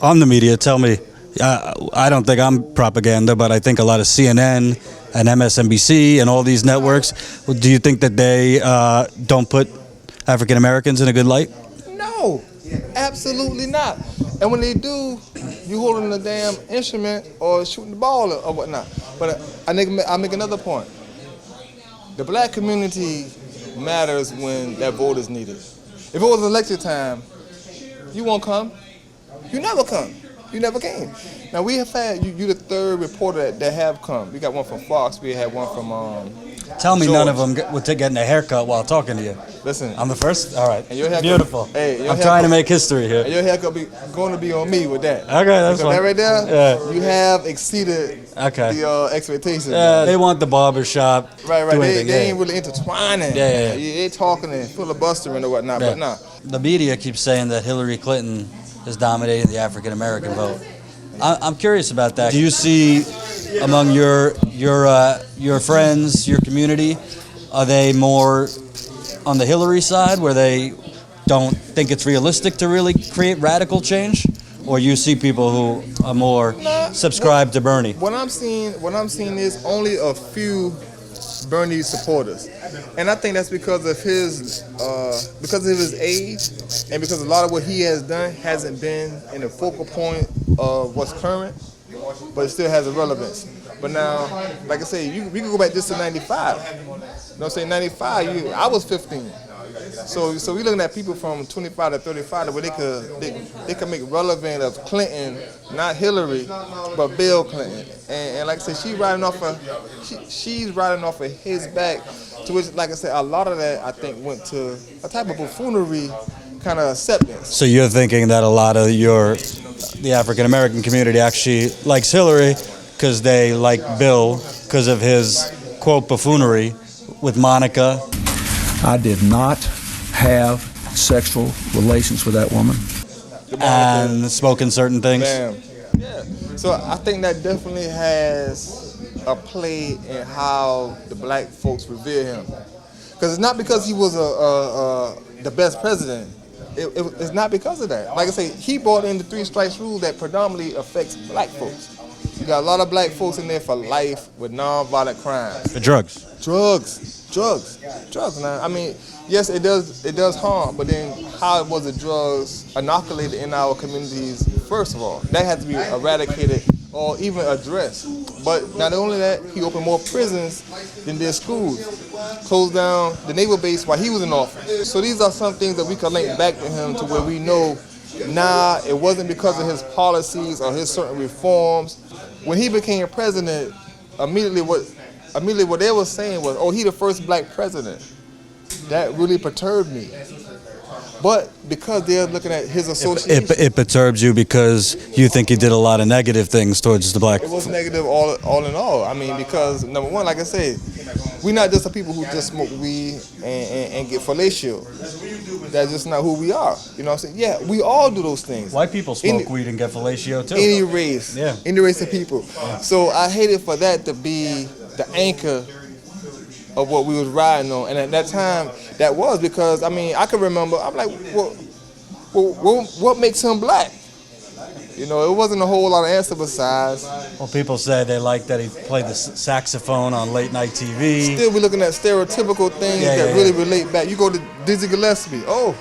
On the media, tell me, I don't think I'm propaganda, but I think a lot of CNN and MSNBC and all these networks, do you think that they don't put African Americans in a good light? No, absolutely not. And when they do, you holding a damn instrument or shooting the ball or whatnot. But I make another point. The black community matters when that vote is needed. If it was election time, you won't come. You never come. You never came. Now we have had you the third reporter that have come. We got one from Fox. We had one from. Tell me George. none of them were getting a haircut while talking to you. Listen, I'm the first. All right. And your haircut, beautiful. Hey, I'm trying to make history here. And your haircut going to be on me with that. Okay, that's fine. That right there, yeah. You have exceeded the expectations. Yeah, they want the barber shop. Right. They ain't really intertwining. Yeah. They talking and filibustering or whatnot, but nah. The media keeps saying that Hillary Clinton is dominating the African American vote. I'm curious about that. Do you see among your friends, your community, are they more on the Hillary side where they don't think it's realistic to really create radical change? Or you see people who are more subscribed to Bernie? What I'm seeing is only a few Bernie supporters, and I think that's because of his age, and because a lot of what he has done hasn't been in the focal point of what's current, but it still has a relevance. But now, like I say, we can go back just to '95. You know what I'm saying? '95, I was 15. So we're looking at people from 25 to 35 where they could make relevant of Clinton, not Hillary, but Bill Clinton. And like I said, she's riding off of his back, to which, like I said, a lot of that I think went to a type of buffoonery kind of acceptance. So you're thinking that a lot of the African American community actually likes Hillary because they like Bill because of his quote buffoonery with Monica. I did not have sexual relations with that woman. And smoking certain things. Damn. Yeah. So I think that definitely has a play in how the black folks revere him. Because it's not because he was the best president. It's not because of that. Like I say, he brought in the 3 strikes rule that predominantly affects black folks. You got a lot of black folks in there for life with nonviolent crimes. For drugs. Drugs. Now, I mean, yes, it does harm, but then how was the drugs inoculated in our communities? First of all, that had to be eradicated or even addressed. But not only that, he opened more prisons than did schools, closed down the naval base while he was in office. So these are some things that we can link back to him to where we know, it wasn't because of his policies or his certain reforms. When he became president, immediately what they were saying was, oh, he the first black president. That really perturbed me. But because they're looking at his association. It perturbs you because you think he did a lot of negative things towards the black. It was negative all in all. I mean, because number one, like I said, we're not just the people who just smoke weed and get fellatio. That's just not who we are. You know what I'm saying? Yeah, we all do those things. White people smoke weed and get fellatio too. Any race. Yeah. Any race of people. Yeah. So I hated for that to be the anchor of what we was riding on. And at that time, that was because, I mean, I can remember, I'm like, what makes him black? You know, it wasn't a whole lot of answer besides. Well, people say they like that he played the saxophone on late night TV. Still, we're looking at stereotypical things that really relate back. You go to Dizzy Gillespie, oh,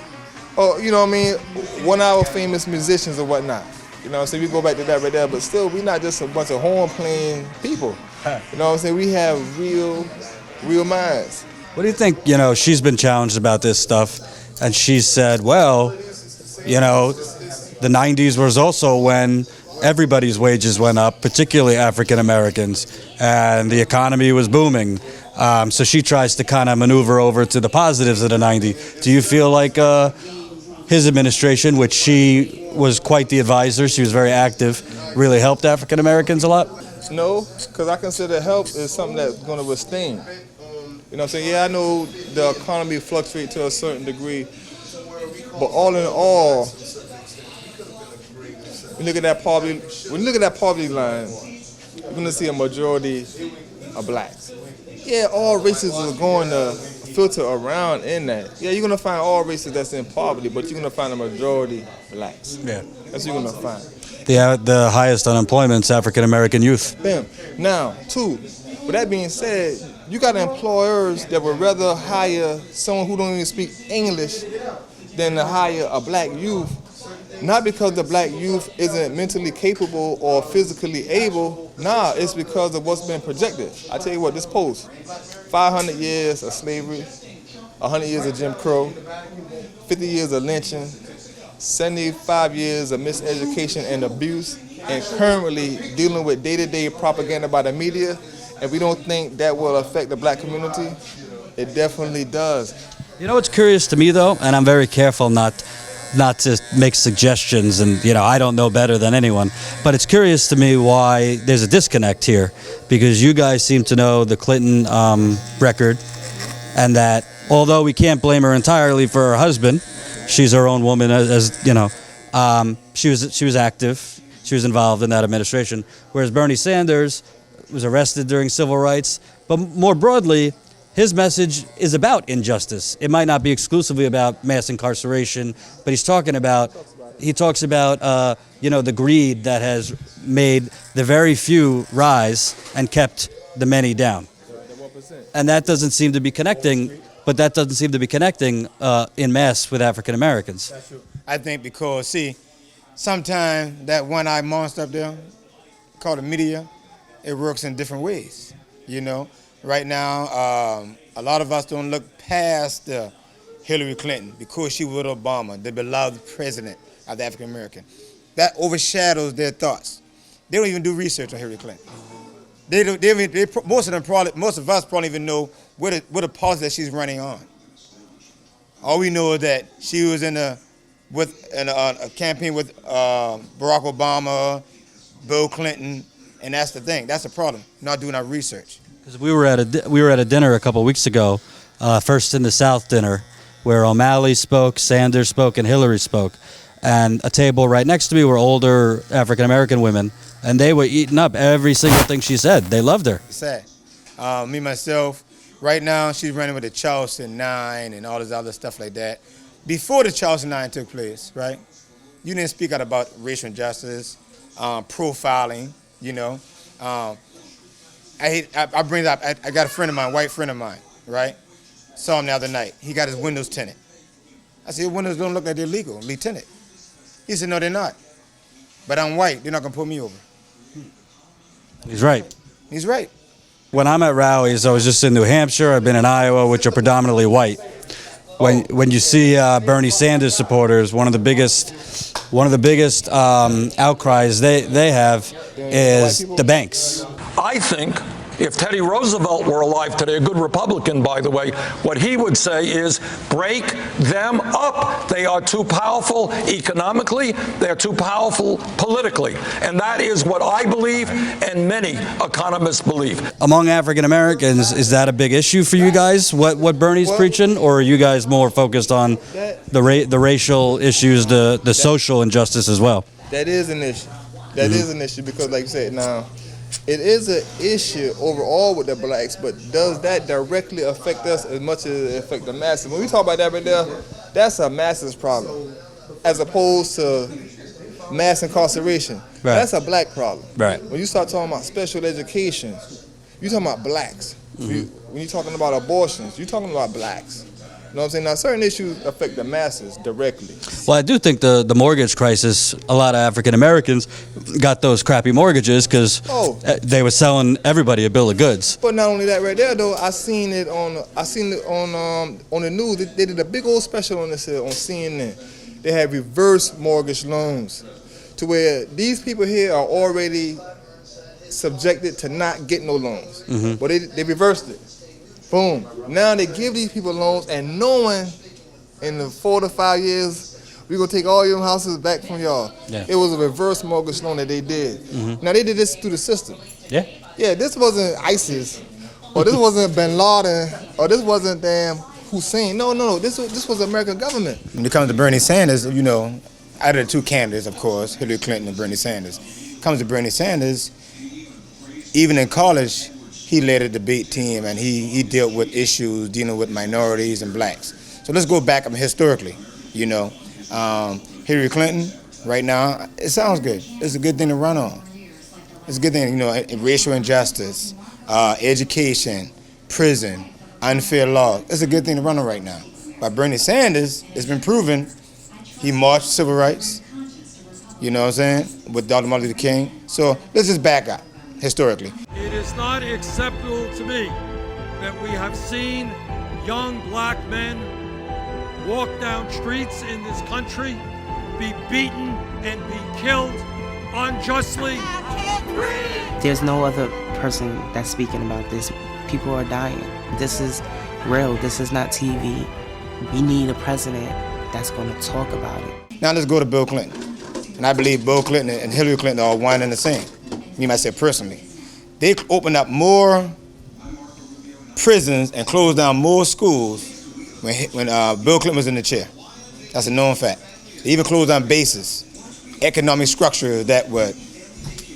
you know what I mean? 1 hour famous musicians or whatnot. You know what I'm saying? We go back to that right there, but still, we're not just a bunch of horn playing people. You know what I'm saying? We have real minds. What do you think, she's been challenged about this stuff, and she said, well, the 90s was also when everybody's wages went up, particularly African Americans, and the economy was booming. So she tries to kind of maneuver over to the positives of the 90s. Do you feel like his administration, which she was quite the advisor, she was very active, really helped African Americans a lot? No, because I consider help is something that's going to withstand. You know what I'm saying? Yeah, I know the economy fluctuates to a certain degree, but all in all, when you look at that poverty line, you're going to see a majority of blacks. Yeah, all races are going to filter around in that. Yeah, you're going to find all races that's in poverty, but you're going to find a majority blacks. Yeah. That's what you're going to find. The highest unemployment's African American youth. Bam. Now, two, with that being said, you got employers that would rather hire someone who don't even speak English than to hire a black youth. Not because the black youth isn't mentally capable or physically able. Nah, it's because of what's been projected. I tell you what, this post, 500 years of slavery, 100 years of Jim Crow, 50 years of lynching, 75 years of miseducation and abuse, and currently dealing with day-to-day propaganda by the media, and we don't think that will affect the black community, it definitely does. You know what's curious to me, though, and I'm very careful not to make suggestions, and I don't know better than anyone, but it's curious to me why there's a disconnect here, because you guys seem to know the Clinton record, and that although we can't blame her entirely for her husband, she's her own woman, she was active, she was involved in that administration, whereas Bernie Sanders was arrested during civil rights, but more broadly, his message is about injustice. It might not be exclusively about mass incarceration, but he talks about the greed that has made the very few rise and kept the many down. And that doesn't seem to be connecting, in mass with African Americans. That's true. I think because, see, sometimes that one-eyed monster up there, called the media, it works in different ways, Right now, a lot of us don't look past Hillary Clinton because she was with Obama, the beloved president of the African American. That overshadows their thoughts. They don't even do research on Hillary Clinton. Most of us probably even know what a policy that she's running on. All we know is that she was in a campaign with Barack Obama, Bill Clinton, and that's the thing. That's the problem. Not doing our research. Because we were at a dinner a couple of weeks ago, First in the South dinner, where O'Malley spoke, Sanders spoke, and Hillary spoke. And a table right next to me were older African American women, and they were eating up every single thing she said. They loved her. Sad. Me myself, right now she's running with the Charleston 9 and all this other stuff like that. Before the Charleston 9 took place, right? You didn't speak out about racial injustice, profiling, I got a friend of mine, white friend of mine, right? Saw him the other night. He got his windows tinted. I said, your windows don't look like they're legal, tinted. He said, no, they're not. But I'm white, they're not gonna pull me over. He's right. He's right. When I'm at rallies, I was just in New Hampshire, I've been in Iowa, which are predominantly white. When you see Bernie Sanders supporters, one of the biggest outcries they have is the banks. I think if Teddy Roosevelt were alive today, a good Republican, by the way, what he would say is break them up. They are too powerful economically. They're too powerful politically. And that is what I believe and many economists believe. Among African Americans, is that a big issue for you guys, what Bernie's preaching? Or are you guys more focused on the racial issues, the social injustice as well? That is an issue. That is an issue because, like you said, now, it is an issue overall with the blacks, but does that directly affect us as much as it affects the masses? When we talk about that right there, that's a masses problem, as opposed to mass incarceration. Right. That's a black problem. Right. When you start talking about special education, you're talking about blacks. When you're talking about abortions, you're talking about blacks. You know what I'm saying? Now, certain issues affect the masses directly. Well, I do think the mortgage crisis, a lot of African Americans got those crappy mortgages because they were selling everybody a bill of goods. But not only that, right there though, I seen it on the news. They did a big old special on this on CNN. They had reverse mortgage loans, to where these people here are already subjected to not get no loans, but they reversed it. Boom. Now they give these people loans and knowing in the 4 to 5 years, we're going to take all your houses back from y'all. Yeah. It was a reverse mortgage loan that they did. Now they did this through the system. Yeah. Yeah, this wasn't ISIS, or this wasn't Bin Laden, or this wasn't damn Hussein. No. This was the American government. When it comes to Bernie Sanders, out of the two candidates, of course, Hillary Clinton and Bernie Sanders, comes to Bernie Sanders, even in college, he led a debate team and he dealt with issues dealing with minorities and blacks. So let's go back historically. Hillary Clinton, Right now, it sounds good. It's a good thing to run on. It's a good thing, racial injustice, education, prison, unfair law. It's a good thing to run on right now. But Bernie Sanders, it's been proven, he marched civil rights, you know what I'm saying, with Dr. Martin Luther King. So let's just back up, historically. It is not acceptable to me that we have seen young black men walk down streets in this country, be beaten and be killed unjustly. There's no other person that's speaking about this. People are dying. This is real. This is not TV. We need a president that's going to talk about it. Now let's go to Bill Clinton. And I believe Bill Clinton and Hillary Clinton are one and the same. Me myself personally. They opened up more prisons and closed down more schools when Bill Clinton was in the chair. That's a known fact. They even closed down bases, economic structure that would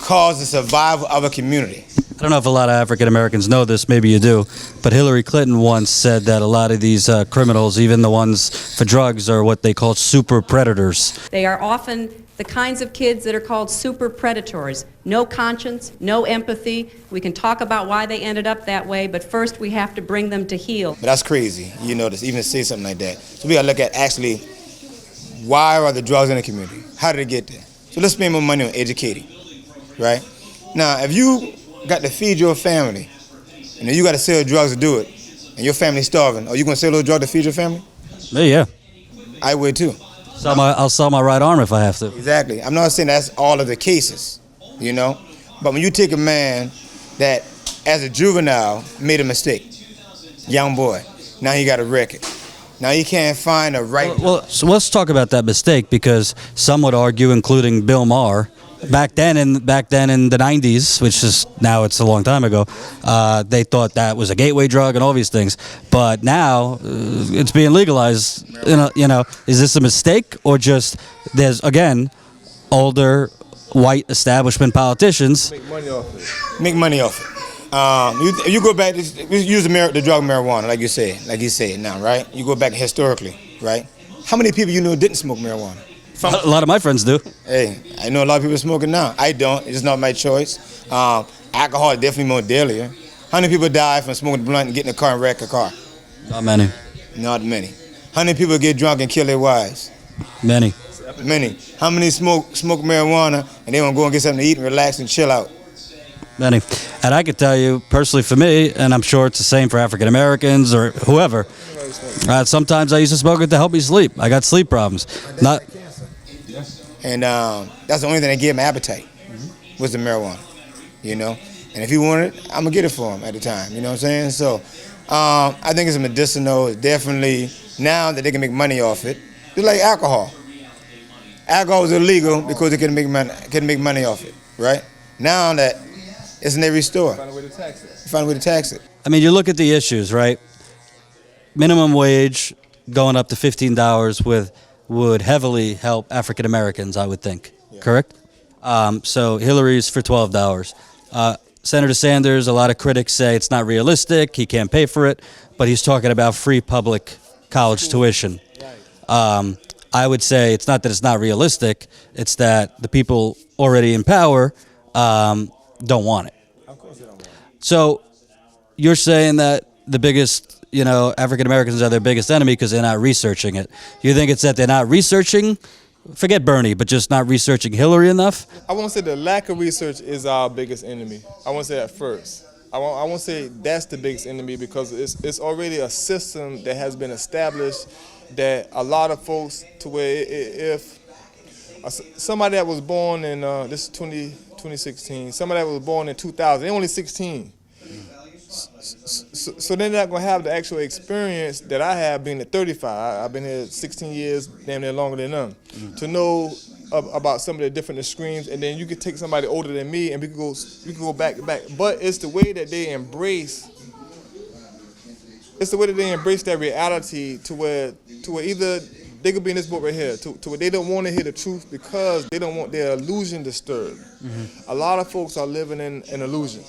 cause the survival of a community. I don't know if a lot of African Americans know this, maybe you do, but Hillary Clinton once said that a lot of these criminals, even the ones for drugs, are what they call super predators. They are often the kinds of kids that are called super predators. No conscience, no empathy. We can talk about why they ended up that way, but first we have to bring them to heel. But that's crazy, to even say something like that. So we gotta look at actually, why are the drugs in the community? How did they get there? So let's spend more money on educating, right? Now, if you got to feed your family, and then you got to sell drugs to do it, and your family's starving, are you going to sell those drugs to feed your family? Yeah. I would too. I'll sell my right arm if I have to. Exactly. I'm not saying that's all of the cases, But when you take a man that, as a juvenile, made a mistake, young boy, now he got a record. Now he can't find a right... Well, so let's talk about that mistake, because some would argue, including Bill Maher, back then in the 90s, which is now it's a long time ago, they thought that was a gateway drug and all these things. But now it's being legalized. Is this a mistake, or just there's again older white establishment politicians Make money off it. Make money off it. You go back, use the drug marijuana, like you said now, right? You go back historically, right? How many people you know didn't smoke marijuana? A lot of my friends do. Hey, I know a lot of people smoking now. I don't. It's not my choice. Alcohol is definitely more deadlier. How many people die from smoking blunt and getting in a car and wreck a car? Not many. Not many. How many people get drunk and kill their wives? Many. Many. How many smoke marijuana and they want to go and get something to eat and relax and chill out? Many. And I could tell you, personally for me, and I'm sure it's the same for African Americans or whoever, sometimes I used to smoke it to help me sleep. I got sleep problems. And that's the only thing that gave him appetite, was the marijuana, And if he wanted it, I'm going to get it for him at the time, you know what I'm saying? So I think it's medicinal. It's definitely, now that they can make money off it, it's like alcohol. Alcohol was illegal because they couldn't make money off it, right? Now that it's in every store. Find a way to tax it. Find a way to tax it. I mean, you look at the issues, right? Minimum wage going up to $15 would heavily help African Americans, I would think. Yeah. Correct? So Hillary's for $12. Senator Sanders, a lot of critics say it's not realistic, he can't pay for it, but he's talking about free public college tuition. I would say it's not that it's not realistic, it's that the people already in power don't want it. Of course they don't want it. So you're saying that the biggest, African Americans are their biggest enemy because they're not researching it. You think it's that they're not researching, forget Bernie, but just not researching Hillary enough? I won't say the lack of research is our biggest enemy. I won't say that first. I won't say that's the biggest enemy, because it's already a system that has been established that a lot of folks, to where if somebody that was born in, this is 2016, somebody that was born in 2000, they're only 16. So they're not going to have the actual experience that I have being at 35. I've been here 16 years, damn near longer than them, to know about some of the different extremes. And then you could take somebody older than me and we could go back to back. But it's the way that they embrace. It's the way that they embrace that reality to where either they could be in this boat right here, to where they don't want to hear the truth because they don't want their illusion disturbed. A lot of folks are living in an illusion.